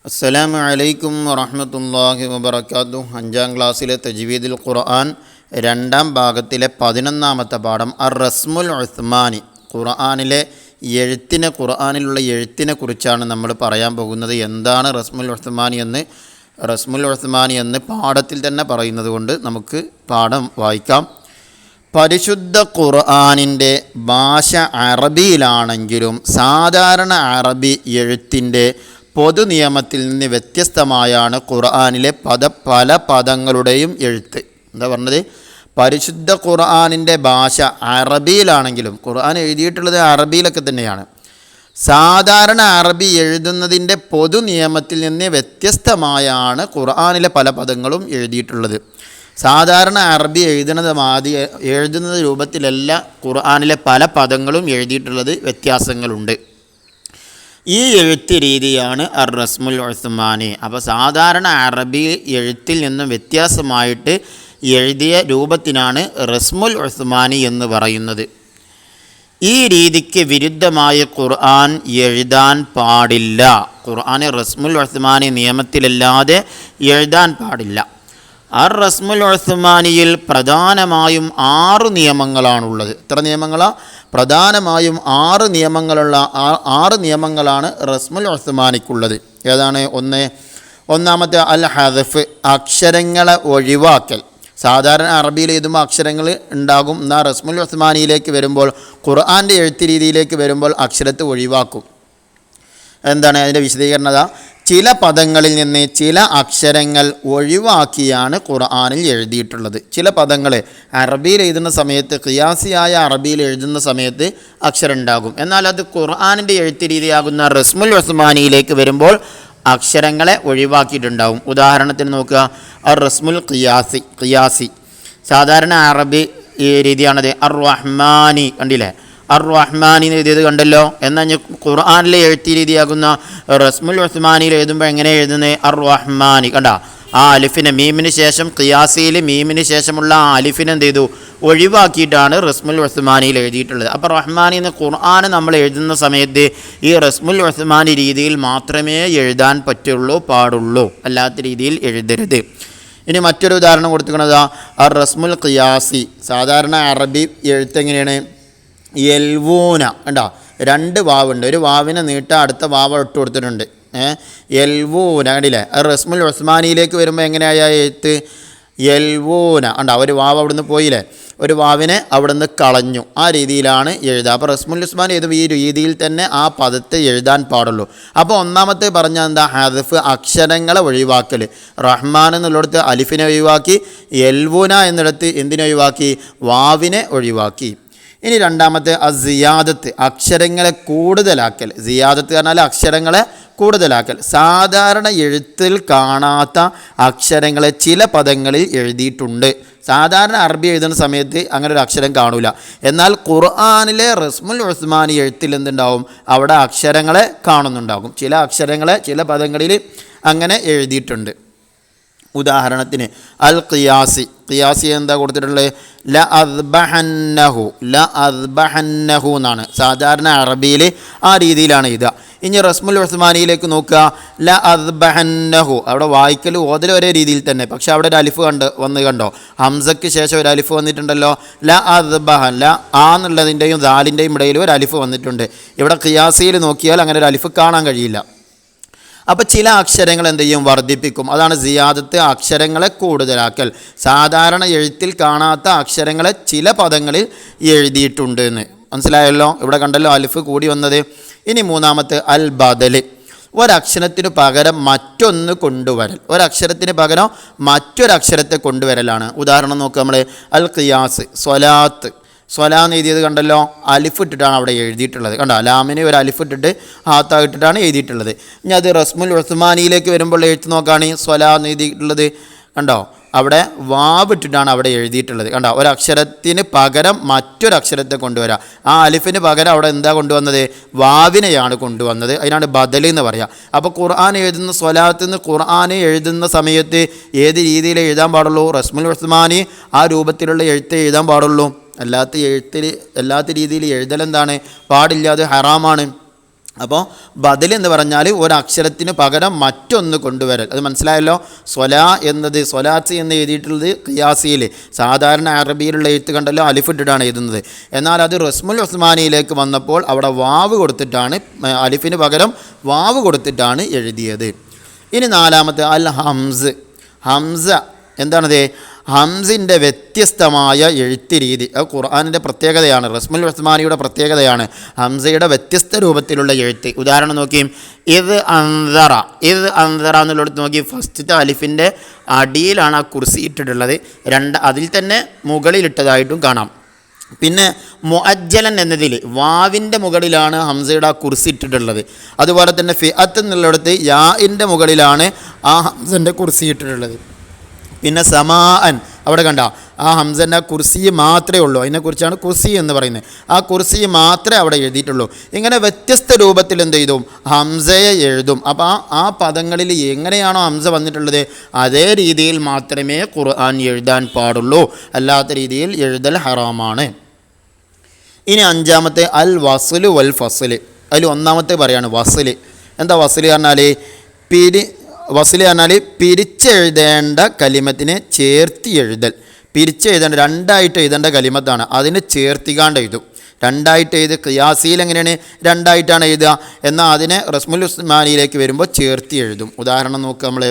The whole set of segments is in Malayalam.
അസ്സലാമു അലൈക്കും വറഹ്മത്തുള്ളാഹി വബറകാതുഹു. 5ാം ക്ലാസ്സിലെ തജ്വീദുൽ ഖുർആൻ 2ാം ഭാഗത്തിലെ 11ാമത്തെ പാഠം അർ-റസ്മുൽ ഉസ്മാനി. ഖുർആനിലുള്ള എഴുത്തിനെ കുറിച്ചാണ് നമ്മൾ പറയാൻ പോകുന്നത്. എന്താണ് റസ്മുൽ ഉസ്മാനി എന്ന് പാഠത്തിൽ തന്നെ പറയുന്നത് കൊണ്ട് നമുക്ക് പാഠം വായിക്കാം. പരിശുദ്ധ ഖുർആനിൻ്റെ ഭാഷ അറബിയിലാണെങ്കിലും സാധാരണ അറബി എഴുത്തിൻ്റെ പൊതു നിയമത്തിൽ നിന്ന് വ്യത്യസ്തമായാണ് ഖുർആനിലെ പല പദങ്ങളുടെയും എഴുത്ത്. എന്താ പറഞ്ഞത്? പരിശുദ്ധ ഖുർആനിൻ്റെ ഭാഷ അറബിയിലാണെങ്കിലും ഖുർആൻ എഴുതിയിട്ടുള്ളത് അറബിയിലൊക്കെ തന്നെയാണ്. സാധാരണ അറബി എഴുതുന്നതിൻ്റെ പൊതു നിയമത്തിൽ നിന്ന് വ്യത്യസ്തമായാണ് ഖുർആനിലെ പല പദങ്ങളും എഴുതിയിട്ടുള്ളത്. സാധാരണ അറബി എഴുതുന്നത് രൂപത്തിലല്ല ഖുർആനിലെ പല പദങ്ങളും എഴുതിയിട്ടുള്ളത്, വ്യത്യാസങ്ങളുണ്ട്. ഈ എഴുത്ത് രീതിയാണ് അർ-റസ്മുൽ ഉസ്മാനി. അപ്പോൾ സാധാരണ അറബി എഴുത്തിൽ നിന്നും വ്യത്യാസമായിട്ട് എഴുതിയ രൂപത്തിനാണ് റസ്മുൽ ഉസ്മാനി എന്ന് പറയുന്നത്. ഈ രീതിക്ക് വിരുദ്ധമായ ഖുർആൻ എഴുതാൻ പാടില്ല. ഖുർആൻ റസ്മുൽ ഉസ്മാനി നിയമത്തിലല്ലാതെ എഴുതാൻ പാടില്ല. അർ-റസ്മുൽ ഉസ്മാനിയിൽ പ്രധാനമായും 6 നിയമങ്ങളാണുള്ളത്. എത്ര നിയമങ്ങളാണ്? പ്രധാനമായും 6 നിയമങ്ങളാണ് റസ്മുൽ ഉസ്മാനിക്കുള്ളത്. ഏതാണ്? ഒന്നാമത്തെ അൽ ഹദഫ്, അക്ഷരങ്ങളെ ഒഴിവാക്കൽ. സാധാരണ അറബിയിൽ എഴുതുമ്പോൾ അക്ഷരങ്ങൾ ഉണ്ടാകും. എന്നാൽ റസ്മുൽ ഉസ്മാനിയിലേക്ക് വരുമ്പോൾ, ഖുർആൻ്റെ എഴുത്ത് രീതിയിലേക്ക് വരുമ്പോൾ അക്ഷരത്തെ ഒഴിവാക്കും. എന്താണ് അതിൻ്റെ വിശദീകരണത? ചില പദങ്ങളിൽ നിന്ന് ചില അക്ഷരങ്ങൾ ഒഴിവാക്കിയാണ് ഖുർആനിൽ എഴുതിയിട്ടുള്ളത്. ചില പദങ്ങൾ അറബിയിൽ എഴുതുന്ന സമയത്ത്, ഖിയാസിയായ അറബിയിൽ എഴുതുന്ന സമയത്ത് അക്ഷരം ഉണ്ടാകും. എന്നാൽ അത് ഖുർആനിൻ്റെ എഴുത്ത് രീതിയാകുന്ന റസ്മുൽ ഉസ്മാനിയിലേക്ക് വരുമ്പോൾ അക്ഷരങ്ങളെ ഒഴിവാക്കിയിട്ടുണ്ടാകും. ഉദാഹരണത്തിന് നോക്കുക, റസ്മുൽ ഖിയാസി സാധാരണ അറബി രീതിയാണത്. അർ-റഹ്മാനി കണ്ടില്ലേ? അർ-റഹ്മാനി എഴുതിയത് കണ്ടല്ലോ. എന്നാൽ ഖുർആനിലെ എഴുത്ത് രീതിയാകുന്ന റസ്മുൽ ഉസ്മാനിയിൽ എഴുതുമ്പോൾ എങ്ങനെ എഴുതുന്നത്? അർ-റഹ്മാനി കണ്ട, ആ അലിഫിനെ മീമിന് ശേഷം, ഖിയാസിയിൽ മീമിന് ശേഷമുള്ള ആ അലിഫിനെ എന്ത് ചെയ്തു? ഒഴിവാക്കിയിട്ടാണ് റസ്മുൽ ഉസ്മാനിയിൽ എഴുതിയിട്ടുള്ളത്. അപ്പോൾ റഹ്മാനി എന്ന് ഖുർആൻ നമ്മൾ എഴുതുന്ന സമയത്ത് ഈ റസ്മുൽ ഉസ്മാനി രീതിയിൽ മാത്രമേ എഴുതാൻ പാടുള്ളൂ, അല്ലാത്ത രീതിയിൽ എഴുതരുത്. ഇനി മറ്റൊരു ഉദാഹരണം കൊടുത്തിരിക്കുന്നത് അർ-റസ്മുൽ ഖിയാസി. സാധാരണ അറബി എഴുത്ത് എങ്ങനെയാണ്? യൽവൂന കണ്ടോ, 2 വാവുണ്ട്. ഒരു വാവിനെ നീട്ടാൻ അടുത്ത വാവ് ഇട്ട് കൊടുത്തിട്ടുണ്ട്. യൽവൂന കണ്ടില്ലേ? റസ്മുൽ ഉസ്മാനിയിലേക്ക് വരുമ്പോൾ എങ്ങനെയായ എഴുത്ത്? യൽവൂന കണ്ടോ, ഒരു വാവ് അവിടുന്ന് പോയില്ലേ, ഒരു വാവിനെ അവിടുന്ന് കളഞ്ഞു. ആ രീതിയിലാണ് എഴുതുക. അപ്പോൾ റസ്മുൽ ഉസ്മാനി എഴുതുമ്പോൾ ഈ രീതിയിൽ തന്നെ ആ പദത്തെ എഴുതാൻ പാടുള്ളൂ. അപ്പോൾ ഒന്നാമത്തെ പറഞ്ഞാൽ എന്താ? ഹദഫ്, അക്ഷരങ്ങളെ ഒഴിവാക്കൽ. റഹ്മാൻ എന്നുള്ളിടത്ത് അലിഫിനെ ഒഴിവാക്കി, യൽവൂന എന്നിടത്ത് എന്തിനെ ഒഴിവാക്കി? വാവിനെ ഒഴിവാക്കി. ഇനി രണ്ടാമത്തെ സിയാദത്ത്, അക്ഷരങ്ങളെ കൂടുതലാക്കൽ. സിയാദത്ത് പറഞ്ഞാൽ അക്ഷരങ്ങളെ കൂടുതലാക്കൽ. സാധാരണ എഴുത്തിൽ കാണാത്ത അക്ഷരങ്ങളെ ചില പദങ്ങളിൽ എഴുതിയിട്ടുണ്ട്. സാധാരണ അറബി എഴുതുന്ന സമയത്ത് അങ്ങനെ ഒരു അക്ഷരം കാണൂല. എന്നാൽ ഖുർആനിലെ റസ്മുൽ ഉസ്മാനി എഴുത്തിൽ എന്തുണ്ടാവും? അവിടെ അക്ഷരങ്ങളെ കാണുന്നുണ്ടാകും. ചില അക്ഷരങ്ങളെ ചില പദങ്ങളിൽ അങ്ങനെ എഴുതിയിട്ടുണ്ട്. ഉദാഹരണത്തിന് അൽ ഖിയാസി എന്താ കൊടുത്തിട്ടുള്ളത്? ല അദ്ബഹന്നഹു എന്നാണ് സാധാരണ അറബിയിൽ ആ രീതിയിലാണ് എഴുതുക. ഇനി റസ്മുൽ ഉസ്മാനിയിലേക്ക് നോക്കുക, ല അദ്ബഹന്നഹു. അവിടെ വായിക്കൽ ഓതൽ ഒരേ രീതിയിൽ തന്നെ, പക്ഷെ അവിടെ ഒരു അലിഫ് കണ്ടോ? ഹംസയ്ക്ക് ശേഷം ഒരു അലിഫ് വന്നിട്ടുണ്ടല്ലോ. ല അദ്ബഹൻ, ല ആ എന്നുള്ളതിൻ്റെയും ദാലിൻ്റെയും ഇടയിൽ ഒരു അലിഫ് വന്നിട്ടുണ്ട്. ഇവിടെ ഖിയാസിയിൽ നോക്കിയാൽ അങ്ങനെ ഒരു അലിഫ് കാണാൻ കഴിയില്ല. അപ്പോൾ ചില അക്ഷരങ്ങൾ എന്ത് ചെയ്യും? വർദ്ധിപ്പിക്കും. അതാണ് സിയാദത്ത്, അക്ഷരങ്ങളെ കൂടുതലാക്കൽ. സാധാരണ എഴുത്തിൽ കാണാത്ത അക്ഷരങ്ങളെ ചില പദങ്ങളിൽ എഴുതിയിട്ടുണ്ട് എന്ന് മനസ്സിലായല്ലോ. ഇവിടെ കണ്ടല്ലോ അലിഫ് കൂടി വന്നത്. ഇനി മൂന്നാമത്തെ അൽ ബദൽ, ഒരക്ഷരത്തിന് പകരം മറ്റൊന്ന് കൊണ്ടുവരൽ. ഒരക്ഷരത്തിന് പകരം മറ്റൊരക്ഷരത്തെ കൊണ്ടുവരലാണ്. ഉദാഹരണം നോക്കുക, നമ്മൾ അൽ ഖിയാസ്, സ്വലാന്ന് എഴുതിയത് കണ്ടല്ലോ, അലിഫ് ഇട്ടിട്ടാണ് അവിടെ എഴുതിയിട്ടുള്ളത്. കണ്ടോ, ലാമിന് ഒരു അലിഫ് ഇട്ടിട്ട് ഹാത്ത ഇട്ടിട്ടാണ് എഴുതിയിട്ടുള്ളത്. ഇനി അത് റസ്മുൽ ഉസ്മാനിയിലേക്ക് വരുമ്പോൾ എഴുത്ത് നോക്കുകയാണെങ്കിൽ സ്വലാന്ന് എഴുതിയിട്ടുള്ളത് കണ്ടോ, അവിടെ വാവ് ഇട്ടിട്ടാണ് അവിടെ എഴുതിയിട്ടുള്ളത്. കണ്ടോ, ഒരക്ഷരത്തിന് പകരം മറ്റൊരക്ഷരത്തെ കൊണ്ടുവരിക. ആ അലിഫിന് പകരം അവിടെ എന്താ കൊണ്ടുവന്നത്? വാവിനെയാണ് കൊണ്ടുവന്നത്. അതിനാണ് ബദൽ എന്ന് പറയുക. അപ്പോൾ ഖുർആൻ എഴുതുന്ന സ്വലാത്തിൽ നിന്ന് ഖുർആൻ എഴുതുന്ന സമയത്ത് ഏത് രീതിയിൽ എഴുതാൻ പാടുള്ളൂ? റസ്മുൽ ഉസ്മാനി ആ രൂപത്തിലുള്ള എഴുത്ത് എഴുതാൻ പാടുള്ളൂ. അല്ലാത്ത രീതിയിൽ എഴുതൽ എന്താണ്? പാടില്ല, അത് ഹറാമാണ്. അപ്പോൾ ബദൽ എന്ന് പറഞ്ഞാൽ ഒരക്ഷരത്തിന് പകരം മറ്റൊന്ന് കൊണ്ടുവരൽ. അത് മനസ്സിലായല്ലോ. സ്വലാ എന്നത് സ്വലാത്ത് എന്ന് എഴുതിയിട്ടുള്ളത് ഖിയാസിയിൽ സാധാരണ അറബിയിലുള്ള എഴുത്ത് കണ്ടല്ലോ അലിഫിട്ടിട്ടാണ് എഴുതുന്നത്. എന്നാൽ അത് റസ്മുൽ ഉസ്മാനിയിലേക്ക് വന്നപ്പോൾ അവിടെ വാവ് കൊടുത്തിട്ടാണ്, അലിഫിന് പകരം വാവ് കൊടുത്തിട്ടാണ് എഴുതിയത്. ഇനി നാലാമത്തെ അൽ ഹംസ്. ഹംസ എന്താണത്? ഹംസിൻ്റെ വ്യത്യസ്തമായ എഴുത്ത് രീതി. അത് ഖുർആനിൻ്റെ പ്രത്യേകതയാണ്, റസ്മുൽ ഉസ്മാനിയുടെ പ്രത്യേകതയാണ്. ഹംസയുടെ വ്യത്യസ്ത രൂപത്തിലുള്ള എഴുത്ത്. ഉദാഹരണം നോക്കിയും, ഇത് അന്തറ എന്നുള്ളിടത്ത് നോക്കി ഫസ്റ്റത്തെ അലിഫിൻ്റെ അടിയിലാണ് ആ കുർസി ഇട്ടിട്ടുള്ളത്. അതിൽ തന്നെ മുകളിലിട്ടതായിട്ടും കാണാം. പിന്നെ മുഅജ്ജലൻ എന്നതിൽ വാവിൻ്റെ മുകളിലാണ് ഹംസയുടെ ആ കുർസി ഇട്ടിട്ടുള്ളത്. അതുപോലെ തന്നെ ഫിഅത്ത് എന്നുള്ളിടത്ത് യാഇൻ്റെ മുകളിലാണ് ആ ഹംസൻ്റെ കുർസി ഇട്ടിട്ടുള്ളത്. പിന്നെ സമാഅൻ അവിടെ കണ്ട ആ ഹംസൻ്റെ കുർസി മാത്രമേ ഉള്ളൂ. അതിനെക്കുറിച്ചാണ് കുർസി എന്ന് പറയുന്നത്. ആ കുർസി മാത്രമേ അവിടെ എഴുതിയിട്ടുള്ളൂ. ഇങ്ങനെ വ്യത്യസ്ത രൂപത്തിൽ എന്ത് ചെയ്തും ഹംസയെ എഴുതും. അപ്പോൾ ആ പദങ്ങളിൽ എങ്ങനെയാണോ ഹംസ വന്നിട്ടുള്ളത് അതേ രീതിയിൽ മാത്രമേ ഖുർആൻ എഴുതാൻ പാടുള്ളൂ. അല്ലാത്ത രീതിയിൽ എഴുതൽ ഹറാമാണ്. ഇനി അഞ്ചാമത്തെ അൽ വസ്ല് വൽ ഫസ്ല്. അതിൽ ഒന്നാമത്തെ പറയാണ് വസ്ല്. എന്താ വസ്ല് പറഞ്ഞാൽ? വസ്ല് പറഞ്ഞാൽ പിരിച്ചെഴുതേണ്ട കലിമത്തിനെ ചേർത്തി എഴുതൽ. പിരിച്ചെഴുതേണ്ട രണ്ടായിട്ട് എഴുതേണ്ട കലിമത്താണ്, അതിനെ ചേർത്തിക്കാണ്ട് എഴുതും. രണ്ടായിട്ട് എഴുതി ഖിയാസിയിൽ എങ്ങനെയാണ് രണ്ടായിട്ടാണ് എഴുതുക, എന്നാൽ അതിനെ റസ്മുൽ ഉസ്മാനിയിലേക്ക് വരുമ്പോൾ ചേർത്തി എഴുതും. ഉദാഹരണം നോക്കുക നമ്മൾ.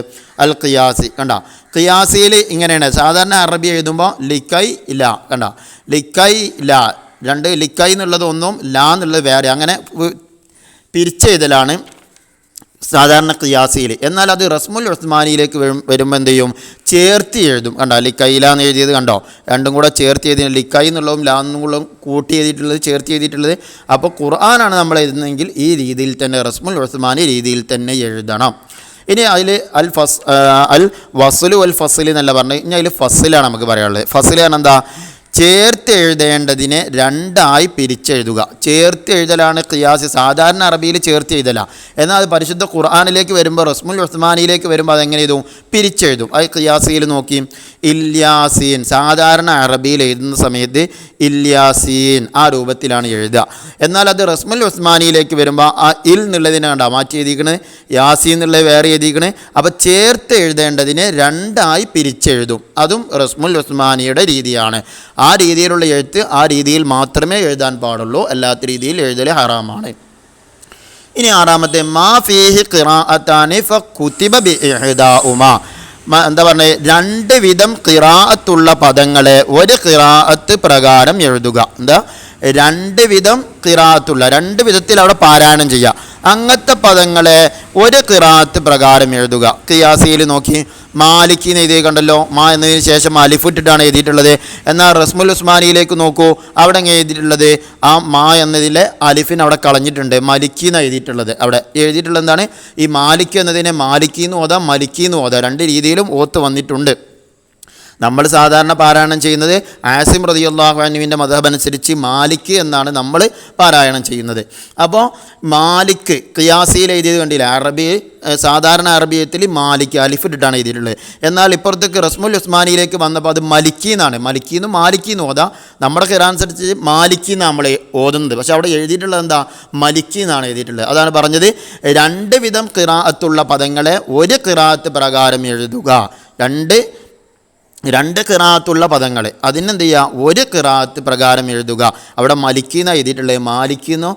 അൽ ഖിയാസി കണ്ട, ഖിയാസിയിൽ ഇങ്ങനെയാണ് സാധാരണ അറബി എഴുതുമ്പോൾ ലിക്കൈ ഇല്ല കണ്ട, ലിക്കൈ ലാ, രണ്ട് ലിക്കൈ എന്നുള്ളത് ഒന്നും ലാ എന്നുള്ളത് വേറെ, അങ്ങനെ പിരിച്ചെഴുതലാണ് സാധാരണ ഖിയാസിയിൽ. എന്നാൽ അത് റസ്മുൽ ഉസ്മാനിയിലേക്ക് വരുമ്പോൾ എന്ത് ചെയ്യും? ചേർത്തി എഴുതും. കണ്ടോ ലിക്കൈലാന്ന് എഴുതിയത് കണ്ടോ, രണ്ടും കൂടെ ചേർത്തി എഴുതി, ലിക്കൈ എന്നുള്ളതും ലാ എന്നുള്ളതും കൂട്ടി എഴുതിയിട്ടുള്ളത് ചേർത്തി എഴുതിയിട്ടുള്ളത്. അപ്പോൾ ഖുർആനാണ് നമ്മൾ എഴുതുന്നതെങ്കിൽ ഈ രീതിയിൽ തന്നെ റസ്മുൽ ഉസ്മാനി രീതിയിൽ തന്നെ എഴുതണം. ഇനി അതിൽ അൽ വസ്ലു അൽ ഫസ്ല് എന്നല്ല പറഞ്ഞത്, ഇനി അതിൽ ഫസ്ലാണ് നമുക്ക് പറയാനുള്ളത്. ഫസ്ല് കാരണം എന്താ? ചേർത്ത് എഴുതേണ്ടതിനെ രണ്ടായി പിരിച്ചെഴുതുക. ചേർത്ത് എഴുതലാണ് ഖിയാസ്. സാധാരണ അറബിയിൽ ചേർത്ത് എഴുതലാണ്. എന്നാൽ അത് പരിശുദ്ധ ഖുർആനിലേക്ക് വരുമ്പോൾ റസ്മുൽ ഉസ്മാനിയിലേക്ക് വരുമ്പോൾ അതെങ്ങനെ എഴുതും? പിരിച്ചെഴുതും. അത് ഖിയാസിയിൽ നോക്കി ഇല്യാസീൻ, സാധാരണ അറബിയിൽ എഴുതുന്ന സമയത്ത് ഇല്യാസീൻ ആ രൂപത്തിലാണ് എഴുതുക. എന്നാൽ അത് റസ്മുൽ ഉസ്മാനിയിലേക്ക് വരുമ്പോൾ ആ ഇൽ എന്നുള്ളതിനെ കണ്ടാ മാറ്റി എഴുതിക്കണേ, യാസീൻ എന്നുള്ളത് വേറെ എഴുതിക്കണേ. അപ്പോൾ ചേർത്ത് എഴുതേണ്ടതിനെ രണ്ടായി പിരിച്ചെഴുതും. അതും റസ്മുൽ ഉസ്മാനിയുടെ രീതിയാണ്. ആ രീതിയിലുള്ള എഴുത്ത് ആ രീതിയിൽ മാത്രമേ എഴുതാൻ പാടുള്ളൂ, അല്ലാത്ത രീതിയിൽ എഴുതൽ ഹറാമാണ്. ഇനി ആറാമത്തെ മാ ഫീഹി ഖിറാഅത്താനി ഫകുതിബ ബിഇഹ്ദാഉമാ. എന്താ പറഞ്ഞത്? രണ്ട് വിധം ഖിറാഅത്തുള്ള പദങ്ങളെ ഒരു ഖിറാഅത്ത് പ്രകാരം എഴുതുക. എന്താ? രണ്ട് വിധം ഖിറാഅത്തുള്ള, രണ്ട് വിധത്തിൽ അവിടെ പാരായണം ചെയ്യുക. അങ്ങനത്തെ പദങ്ങളെ ഒരു ഖിറാഅത്ത് പ്രകാരം എഴുതുക. ഖിയാസിയിൽ നോക്കി മാലിക്കി എന്ന് എഴുതി കണ്ടല്ലോ, മാ എന്നതിന് ശേഷം അലിഫിട്ടിട്ടാണ് എഴുതിയിട്ടുള്ളത്. എന്നാൽ റസ്മുൽ ഉസ്മാനിയിലേക്ക് നോക്കൂ, അവിടെ എങ്ങനെ എഴുതിയിട്ടുള്ളത്? ആ മാ എന്നതിലെ അലിഫിന് അവിടെ കളഞ്ഞിട്ടുണ്ട്, മലിക്കി എന്ന് എഴുതിയിട്ടുള്ളത്. അവിടെ എഴുതിയിട്ടുള്ളത് എന്താണ്? ഈ മാലിക്ക് എന്നതിനെ മാലിക്കി എന്ന് ഓതാം, മലിക്കി എന്ന് ഓതാം, രണ്ട് രീതിയിലും ഓത്ത് വന്നിട്ടുണ്ട്. നമ്മൾ സാധാരണ പാരായണം ചെയ്യുന്നത് ആസിം റളിയല്ലാഹു അൻഹുവിൻ്റെ മദ്ഹബ് അനുസരിച്ച് മാലിക്ക് എന്നാണ് നമ്മൾ പാരായണം ചെയ്യുന്നത്. അപ്പോൾ മാലിക്ക് ഖിയാസിയിൽ എഴുതിയത് കണ്ടില്ല, അറബി സാധാരണ അറബിയത്തിൽ മാലിക്ക് അലിഫിട്ടിട്ടാണ് എഴുതിയിട്ടുള്ളത്. എന്നാൽ ഇപ്പുറത്തേക്ക് റസ്മുൽ ഉസ്മാനിയിലേക്ക് വന്നപ്പോൾ അത് മലിക്കി എന്നാണ്, മലിക്കി എന്ന് മാലിക്കി എന്ന് ഓതാം. നമ്മുടെ ഖിറാ അനുസരിച്ച് മാലിക്കി എന്നാണ് നമ്മൾ ഓതുന്നത്, പക്ഷെ അവിടെ എഴുതിയിട്ടുള്ളത് എന്താ? മലിക്കി എന്നാണ് എഴുതിയിട്ടുള്ളത്. അതാണ് പറഞ്ഞത്, രണ്ട് വിധം ഖിറാഅത്തുള്ള പദങ്ങളെ ഒരു ഖിറാഅത്ത് പ്രകാരം എഴുതുക. രണ്ട് ഖിറാഅത്തുള്ള പദങ്ങൾ അതിനെന്ത് ചെയ്യുക? ഒരു ഖിറാഅത്ത് പ്രകാരം എഴുതുക. അവിടെ മലിക്കിന്ന് എഴുതിയിട്ടുള്ളത്, മാലിക്കിന്നോ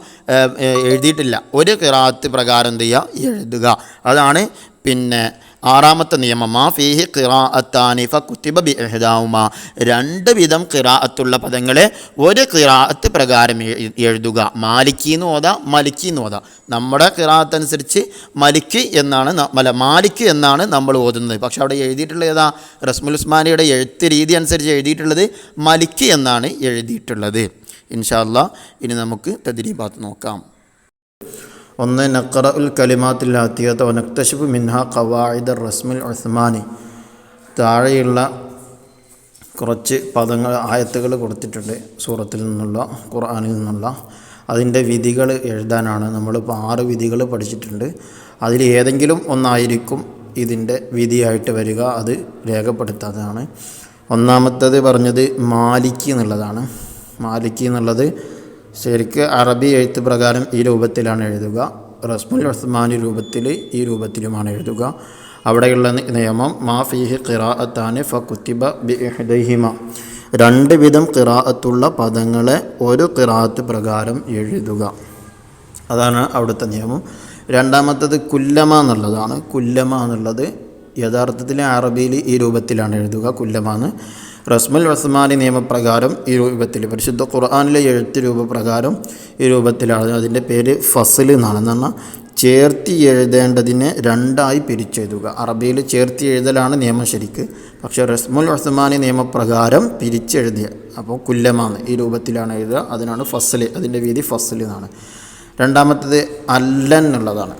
എഴുതിയിട്ടില്ല. ഒരു ഖിറാഅത്ത് പ്രകാരം എന്ത് ചെയ്യുക? എഴുതുക. അതാണ് പിന്നെ ആറാമത്തെ നിയമം. മാ ഫീഹി ഖിറാഅത്താനി ഫകുതിബ ബിഇഹ്ദാഉമാ. രണ്ട് വിധം ഖിറാഅത്തുള്ള പദങ്ങളെ ഒരു ഖിറാഅത്ത് പ്രകാരം എഴുതുക. മാലിക്കിന്ന് ഓതാ, മലിക്കിന്ന് ഓതാ. നമ്മുടെ ഖിറാഅത്ത് അനുസരിച്ച് മലിക്ക് എന്നാണ് മാലിക്ക് എന്നാണ് നമ്മൾ ഓതുന്നത്. പക്ഷെ അവിടെ എഴുതിയിട്ടുള്ളത് ഏതാ? റസ്മുൽ ഉസ്മാനിയുടെ എഴുത്ത് രീതി അനുസരിച്ച് എഴുതിയിട്ടുള്ളത് മലിക്ക് എന്നാണ് എഴുതിയിട്ടുള്ളത്. ഇൻഷാ അല്ലാഹ് ഇനി നമുക്ക് തദ്രീബാത്ത് നോക്കാം. ഒന്ന്, നഖറഉൽ കലിമാത്തിൽ ആതിയത വനക്തശിഫു മിൻഹാ ഖവാഇദ റസ്മുൽ ഉസ്മാനി. താഴെയുള്ള കുറച്ച് പദങ്ങൾ ആയത്തുകൾ കൊടുത്തിട്ടുണ്ട് സൂറത്തിൽ നിന്നുള്ള, ഖുർആനിൽ നിന്നുള്ള. അതിൻ്റെ വിധികൾ എഴുതാനാണ്. നമ്മളിപ്പോൾ 6 വിധികൾ പഠിച്ചിട്ടുണ്ട്. അതിൽ ഏതെങ്കിലും ഒന്നായിരിക്കും ഇതിൻ്റെ വിധിയായിട്ട് വരിക, അത് രേഖപ്പെടുത്താതാണ്. ഒന്നാമത്തേത് പറഞ്ഞത് മാലിക്കി എന്നുള്ളതാണ്. മാലിക്കി എന്നുള്ളത് ശരിക്ക് അറബി എഴുത്ത് പ്രകാരം ഈ രൂപത്തിലാണ് എഴുതുക. റസ്മുൽ ഉസ്മാനി രൂപത്തിൽ ഈ രൂപത്തിലുമാണ് എഴുതുക. അവിടെയുള്ള നിയമം മാ ഫീഹി ഖിറാഅത്താനി ഫകുത്തിബ ബിഇഹ്ദൈഹിമ, രണ്ട് വിധം ഖിറാഅത്തുള്ള പദങ്ങളെ ഒരു ഖിറാഅത്ത് പ്രകാരം എഴുതുക. അതാണ് അവിടുത്തെ നിയമം. രണ്ടാമത്തത് കുല്ലമ എന്നുള്ളതാണ്. കുല്ലമ എന്നുള്ളത് യഥാർത്ഥത്തിൽ അറബിയിൽ ഈ രൂപത്തിലാണ് എഴുതുക. കുല്ലമാന്ന് റസ്മുൽ ഉസ്മാനി നിയമപ്രകാരം ഈ രൂപത്തിൽ, പരിശുദ്ധ ഖുർആനിലെ എഴുത്ത് രൂപപ്രകാരം ഈ രൂപത്തിലാണ്. അതിൻ്റെ പേര് ഫസ്ൽ എന്നാണ്. എന്ന് പറഞ്ഞാൽ ചേർത്തി എഴുതേണ്ടതിനെ രണ്ടായി പിരിച്ചെഴുതുക. അറബിയിൽ ചേർത്തി എഴുതലാണ് നിയമം ശരിക്ക്. പക്ഷേ റസ്മുൽ ഉസ്മാനി നിയമപ്രകാരം പിരിച്ചെഴുതിയ, അപ്പോൾ കുല്ലമാന്ന് ഈ രൂപത്തിലാണ് എഴുതുക. അതിനാണ് ഫസ്ൽ, അതിൻ്റെ വീതി ഫസ്ൽ എന്നാണ്. രണ്ടാമത്തത് അല്ലൻ എന്നുള്ളതാണ്.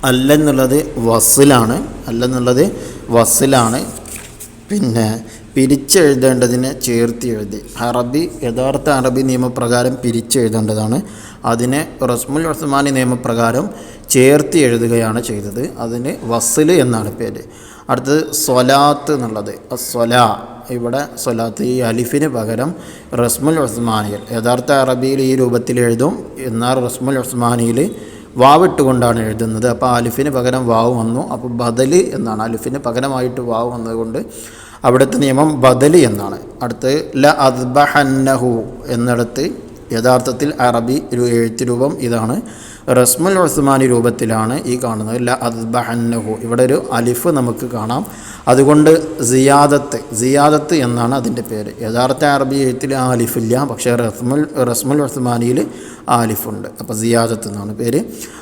അല്ലെന്നുള്ളത് വസ്സിലാണ്. അല്ലെന്നുള്ളത് വസ്സിലാണ്. പിന്നെ പിരിച്ചെഴുതേണ്ടതിനെ ചേർത്തി എഴുതി. യഥാർത്ഥ അറബി നിയമപ്രകാരം പിരിച്ചെഴുതേണ്ടതാണ്. അതിനെ റസ്മുൽ ഉസ്മാനി നിയമപ്രകാരം ചേർത്തി എഴുതുകയാണ് ചെയ്തത്. അതിന് വസ്സിൽ എന്നാണ് പേര്. അടുത്തത് സ്വലാത്ത് എന്നുള്ളത്. സ്വലാ, ഇവിടെ സ്വലാത്ത് ഈ അലിഫിന് പകരം റസ്മുൽ ഉസ്മാനിയിൽ, യഥാർത്ഥ അറബിയിൽ ഈ രൂപത്തിൽ എഴുതും. എന്നാൽ റസ്മുൽ ഉസ്മാനിയിൽ വാവിട്ടുകൊണ്ടാണ് എഴുതുന്നത്. അപ്പോൾ അലിഫിന് പകരം വാവ് വന്നു. അപ്പോൾ ബദല് എന്നാണ്. അലിഫിന് പകരമായിട്ട് വാവ് വന്നതുകൊണ്ട് അവിടുത്തെ നിയമം ബദല് എന്നാണ്. അടുത്ത് ല അദ്ബഹന്നഹു എന്നിടത്ത് യഥാർത്ഥത്തിൽ അറബി എഴുത്ത് രൂപം ഇതാണ്. റസ്മുൽ ഉസ്മാനി രൂപത്തിലാണ് ഈ കാണുന്നത്. ല അദ്ബഹന്നഹു, ഇവിടെ ഒരു അലിഫ് നമുക്ക് കാണാം. അതുകൊണ്ട് സിയാദത്ത് എന്നാണ് അതിൻ്റെ പേര്. യഥാർത്ഥ അറബി എഴുത്തിൽ ആ അലിഫില്ല, പക്ഷേ റസ്മുൽ ഉസ്മാനിയിൽ ആ അലിഫുണ്ട്. അപ്പോൾ സിയാദത്ത് എന്നാണ് പേര്.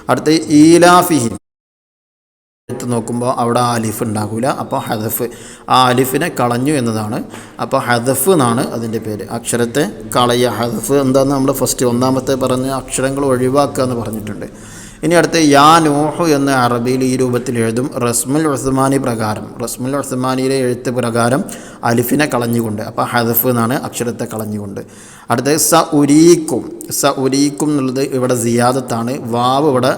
അടുത്ത് ഈലാഫിഹിം എടുത്ത് നോക്കുമ്പോൾ അവിടെ ആ അലിഫ് ഉണ്ടാകില്ല. അപ്പോൾ ഹദഫ്, ആ അലിഫിനെ കളഞ്ഞു എന്നതാണ്. അപ്പോൾ ഹദഫ് എന്നാണ് അതിൻ്റെ പേര്. അക്ഷരത്തെ കളയ. ഹദഫ് എന്താണെന്ന് നമ്മൾ ഒന്നാമത്തെ പറഞ്ഞ അക്ഷരങ്ങൾ ഒഴിവാക്കുക എന്ന് പറഞ്ഞിട്ടുണ്ട്. ഇനി അടുത്ത് യാ നൂഹു എന്ന് അറബിയിൽ ഈ രൂപത്തിൽ എഴുതും. റസ്മുൽ ഉസ്മാനി പ്രകാരം, റസ്മുൽ ഉസ്മാനിയിലെ എഴുത്ത് പ്രകാരം അലിഫിനെ കളഞ്ഞുകൊണ്ട്, അപ്പോൾ ഹദഫ് എന്നാണ് അക്ഷരത്തെ കളഞ്ഞുകൊണ്ട്. അടുത്ത് സ ഉരീക്കും എന്നുള്ളത് ഇവിടെ സിയാദത്താണ്. വാവ് ഇവിടെ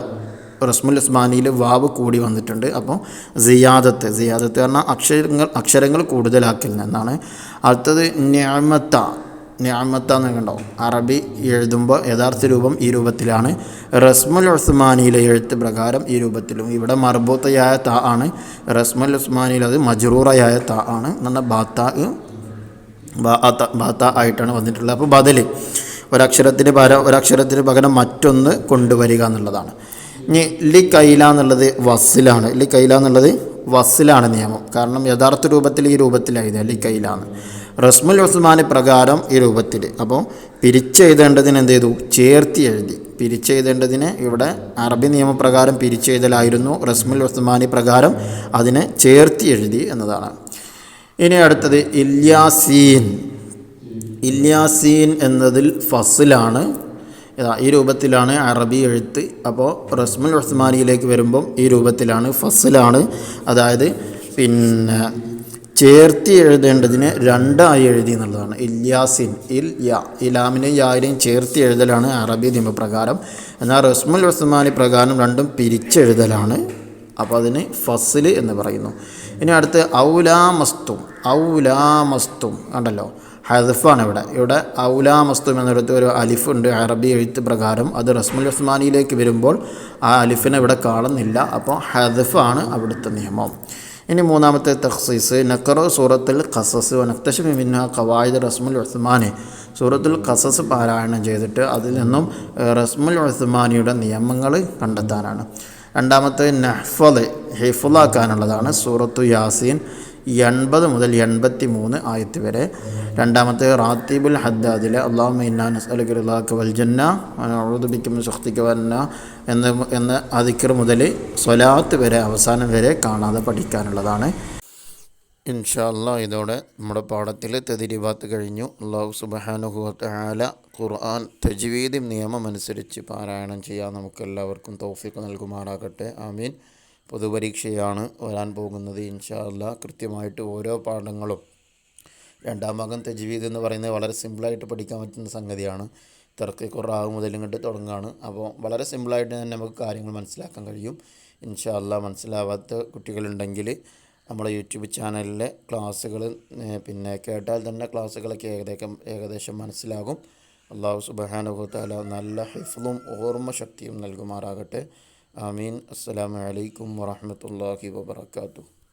റസ്മുൽ ഉസ്മാനിയിൽ വാവ് കൂടി വന്നിട്ടുണ്ട്. അപ്പോൾ സിയാദത്ത് പറഞ്ഞാൽ അക്ഷരങ്ങൾ കൂടുതലാക്കൽ എന്നാണ്. അടുത്തത് നിഅമത്ത എന്ന് കണ്ടോ. അറബി എഴുതുമ്പോൾ യഥാർത്ഥ രൂപം ഈ രൂപത്തിലാണ്. റസ്മുൽ ഉസ്മാനിയിലെ എഴുത്ത് പ്രകാരം ഈ രൂപത്തിലും. ഇവിടെ മർബൂത്തയായ താ ആണ്. റസ്മുൽ ഉസ്മാനിയിൽ അത് മജ്റൂറയായ താ ആണ്. എന്നാൽ ബാത്ത ആയിട്ടാണ് വന്നിട്ടുള്ളത്. അപ്പോൾ ബദല്, ഒരക്ഷരത്തിന് പകരം മറ്റൊന്ന് കൊണ്ടുവരിക എന്നുള്ളതാണ്. ഇനി ലി കൈല എന്നുള്ളത് വസ്സിലാണ് നിയമം. കാരണം യഥാർത്ഥ രൂപത്തിൽ ഈ രൂപത്തിലായിരുന്നു ലി കൈലാന്ന്. റസ്മുൽ ഉസ്മാനി പ്രകാരം ഈ രൂപത്തിൽ. അപ്പോൾ പിരിച്ചെഴുതേണ്ടതിന് എന്ത് ചെയ്തു? ചേർത്തി എഴുതി. പിരിച്ചെഴുതേണ്ടതിന് ഇവിടെ അറബി നിയമപ്രകാരം പിരിച്ചെഴുതലായിരുന്നു. റസ്മുൽ ഉസ്മാനി പ്രകാരം അതിനെ ചേർത്തി എഴുതി എന്നതാണ്. ഇനി അടുത്തത് ഇല്യാസീൻ എന്നതിൽ ഫസ്ലാണ്. ഈ രൂപത്തിലാണ് അറബി എഴുത്ത്. അപ്പോൾ റസ്മുൽ ഉസ്മാനിയിലേക്ക് വരുമ്പം ഈ രൂപത്തിലാണ്, ഫസ്ലാണ്. അതായത് പിന്നെ ചേർത്തി എഴുതേണ്ടതിന് രണ്ടായി എഴുതി എന്നുള്ളതാണ്. ഇല്യാസിൻ, ഇലാമിനെയും യാരിനെയും ചേർത്തി എഴുതലാണ് അറബി നിയമപ്രകാരം. എന്നാൽ റസ്മുൽ ഉസ്മാനി പ്രകാരം രണ്ടും പിരിച്ചെഴുതലാണ്. അപ്പോൾ അതിന് ഫസ്ല് എന്ന് പറയുന്നു. ഇനി അടുത്ത് ഔലാമസ്തും കണ്ടല്ലോ, ഹദഫാണ് ഇവിടെ ഔലാമസ്തും എന്നിടത്ത് ഒരു അലിഫ് ഉണ്ട് അറബി എഴുത്ത് പ്രകാരം. അത് റസ്മുൽ ഉസ്മാനിയിലേക്ക് വരുമ്പോൾ ആ അലിഫിനെ ഇവിടെ കാണുന്നില്ല. അപ്പോൾ ഹദഫാണ് അവിടുത്തെ നിയമം. ഇനി മൂന്നാമത്തെ തഖ്സീസ്, നഖറു സൂറത്തുൽ ഖസസ് വനക്തശഫി മിൻഹാ ഖവായിദ് റസ്മുൽ ഉസ്മാനി. സൂറത്തുൽ ഖസസ് പാരായണം ചെയ്തിട്ട് അതിൽ നിന്നും റസ്മുൽ ഉസ്മാനിയുടെ നിയമങ്ങൾ കണ്ടെത്താനാണ്. രണ്ടാമത്തെ ഹിഫ്ളാക്കാനുള്ളതാണ്. സൂറത്തു യാസീൻ 80 മുതൽ 83 ആയത്ത് വരെ. രണ്ടാമത്തെ റാത്തീബുൽ ഹദ്ദാദിലെ അല്ലാഹുമ്മ ഇന്നാ നസ്അലുക റിളാക വൽ ജന്ന വനഊദു ബിക മിൻ സഖ്തിക വന്നാർ എന്ന ആ ദിക്ർ മുതൽ സ്വലാത്ത് വരെ അവസാനം വരെ കാണാതെ പഠിക്കാനുള്ളതാണ്. ഇൻഷാ അല്ലാഹ് ഇതോടെ നമ്മുടെ പാഠത്തിൽ തദ്രീബാത്ത് കഴിഞ്ഞു. അല്ലാഹു സുബ്ഹാനഹു വ തആല ഖുർആൻ തജ്വീദ് നിയമമനുസരിച്ച് പാരായണം ചെയ്യാൻ നമുക്കെല്ലാവർക്കും തൗഫീഖ് നൽകുമാറാകട്ടെ. ആമീൻ. പൊതുപരീക്ഷയാണ് വരാൻ പോകുന്നത്. ഇൻഷാ അല്ലാഹ് കൃത്യമായിട്ട് ഓരോ പാഠങ്ങളും, രണ്ടാം ഭാഗം തജ്വീദ് എന്ന് പറയുന്നത് വളരെ സിമ്പിളായിട്ട് പഠിക്കാൻ പറ്റുന്ന സംഗതിയാണ്. തർക്കീഖ് റാവ് മുതൽ ഇങ്ങോട്ട് തുടങ്ങുകയാണ്. അപ്പോൾ വളരെ സിമ്പിളായിട്ട് തന്നെ നമുക്ക് കാര്യങ്ങൾ മനസ്സിലാക്കാൻ കഴിയും. ഇൻഷാ അല്ലാഹ് മനസ്സിലാവാത്ത കുട്ടികളുണ്ടെങ്കിൽ നമ്മുടെ യൂട്യൂബ് ചാനലിലെ ക്ലാസ്സുകൾ പിന്നെ കേട്ടാൽ തന്നെ ക്ലാസ്സുകളൊക്കെ ഏകദേശം മനസ്സിലാകും. അള്ളാഹു സുബ്ഹാനഹു വ തആല നല്ല ഹിഫ്ളും ഓർമ്മ ശക്തിയും നൽകുമാറാകട്ടെ. ആമീൻ. അസ്സലാമു അലൈക്കും വറഹ്മത്തുള്ളാഹി വബറകാതുഹു.